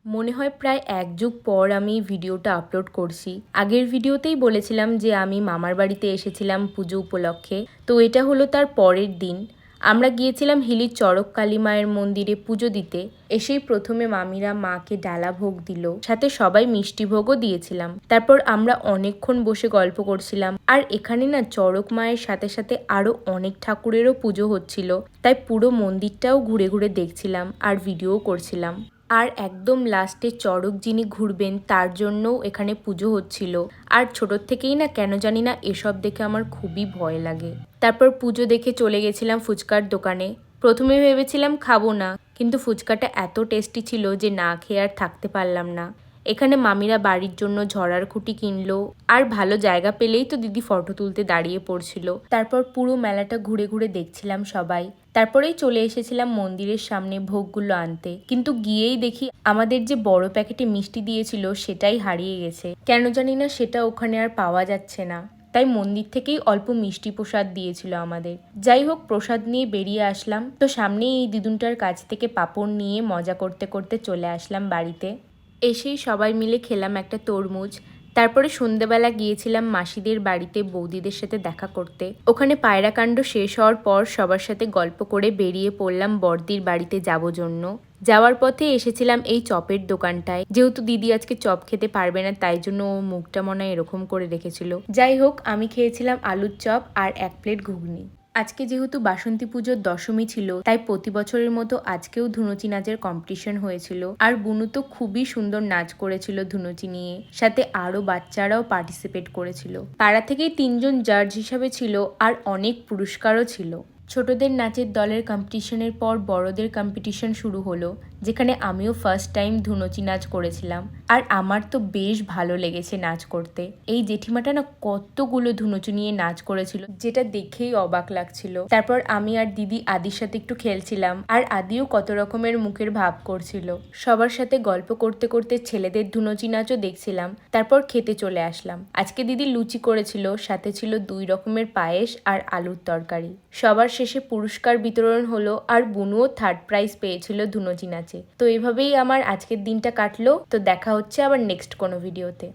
মনে হয় প্রায় এক যুগ পর আমি ভিডিওটা আপলোড করছি। আগের ভিডিওতেই বলেছিলাম যে আমি মামার বাড়িতে এসেছিলাম পুজো উপলক্ষে। তো এটা হলো তার পরের দিন। আমরা গিয়েছিলাম হিলির চড়ক কালী মায়ের মন্দিরে পুজো দিতে। এসেই প্রথমে মামিরা মাকে ডালা ভোগ দিল, সাথে সবাই মিষ্টি ভোগও দিয়েছিলাম। তারপর আমরা অনেকক্ষণ বসে গল্প করছিলাম। আর এখানে না চড়ক মায়ের সাথে সাথে আরও অনেক ঠাকুরেরও পুজো হচ্ছিল, তাই পুরো মন্দিরটাও ঘুরে ঘুরে দেখছিলাম আর ভিডিও করছিলাম। আর একদম লাস্টে চড়ক যিনি ঘুরবেন তার জন্যও এখানে পুজো হচ্ছিল। আর ছোটোর থেকেই না কেন জানি না এসব দেখে আমার খুবই ভয় লাগে। তারপর পুজো দেখে চলে গেছিলাম ফুচকার দোকানে। প্রথমে ভেবেছিলাম খাবো না, কিন্তু ফুচকাটা এত টেস্টি ছিল যে না খেয়ে আর থাকতে পারলাম না। এখানে মামিরা বাড়ির জন্য ঝড়ার খুঁটি কিনলো, আর ভালো জায়গা পেলেই তো দিদি ফটো তুলতে দাঁড়িয়ে পড়ছিল। তারপর পুরো মেলাটা ঘুরে ঘুরে দেখছিলাম সবাই। তারপরেই চলে এসেছিলাম মন্দিরের সামনে ভোগগুলো আনতে, কিন্তু গিয়েই দেখি আমাদের যে বড় প্যাকেটে মিষ্টি দিয়েছিল সেটাই হারিয়ে গেছে। কেন জানি না সেটা ওখানে আর পাওয়া যাচ্ছে না, তাই মন্দির থেকেই অল্প মিষ্টি প্রসাদ দিয়েছিল আমাদের। যাই হোক, প্রসাদ নিয়ে বেরিয়ে আসলাম। তো সামনেই এই দিদুনটার কাছ থেকে পাঁপড় নিয়ে মজা করতে করতে চলে আসলাম বাড়িতে। এসেই সবাই মিলে খেলাম একটা তরমুজ। তারপরে সন্ধেবেলা গিয়েছিলাম মাসিদের বাড়িতে বৌদিদের সাথে দেখা করতে। ওখানে পায়রাকাণ্ড শেষ হওয়ার পর সবার সাথে গল্প করে বেরিয়ে পড়লাম বড়দির বাড়িতে যাব জন্য। যাওয়ার পথে এসেছিলাম এই চপের দোকানটায়। যেহেতু দিদি আজকে চপ খেতে পারবে না, তাই জন্য ও মুখটা মনে হয় এরকম করে রেখেছিল। যাই হোক, আমি খেয়েছিলাম আলুর চপ আর 1 প্লেট ঘুগনি। আজকে যেহেতু বাসন্তী পুজোর দশমী ছিল, তাই প্রতি বছরের মতো আজকেও ধুনুচি নাচের কম্পিটিশন হয়েছিল। আর বুনু তো খুবই সুন্দর নাচ করেছিল ধুনুচি নিয়ে, সাথে আরও বাচ্চারাও পার্টিসিপেট করেছিল। পাড়া থেকেই 3জন জাজ হিসাবে ছিল, আর অনেক পুরস্কারও ছিল। ছোটদের নাচের দলের কম্পিটিশনের পর বড়দের কম্পিটিশন শুরু হলো, যেখানে আমিও ফার্স্ট টাইম ধুনুচি নাচ করেছিলাম। আর আমার তো বেশ ভালো লেগেছে নাচ করতে। এই জেঠিমাটা না কতগুলো ধুনুচি নিয়ে নাচ করেছিল, যেটা দেখেই অবাক লাগছিল। তারপর আমি আর দিদি আদির সাথে একটু খেলছিলাম, আর আদিও কত রকমের মুখের ভাব করছিল। সবার সাথে গল্প করতে করতে ছেলেদের ধুনুচি নাচও দেখছিলাম। তারপর খেতে চলে আসলাম। আজকে দিদি লুচি করেছিল, সাথে ছিল 2 রকমের পায়েস আর আলুর তরকারি। সবার শেষে পুরস্কার বিতরণ হলো, আর বুনুও 3rd প্রাইজ পেয়েছিল ধুনুচি নাচে। তো এভাবেই আমার আজকের দিনটা কাটলো। তো দেখা হচ্ছে আবার নেক্সট কোনো ভিডিওতে।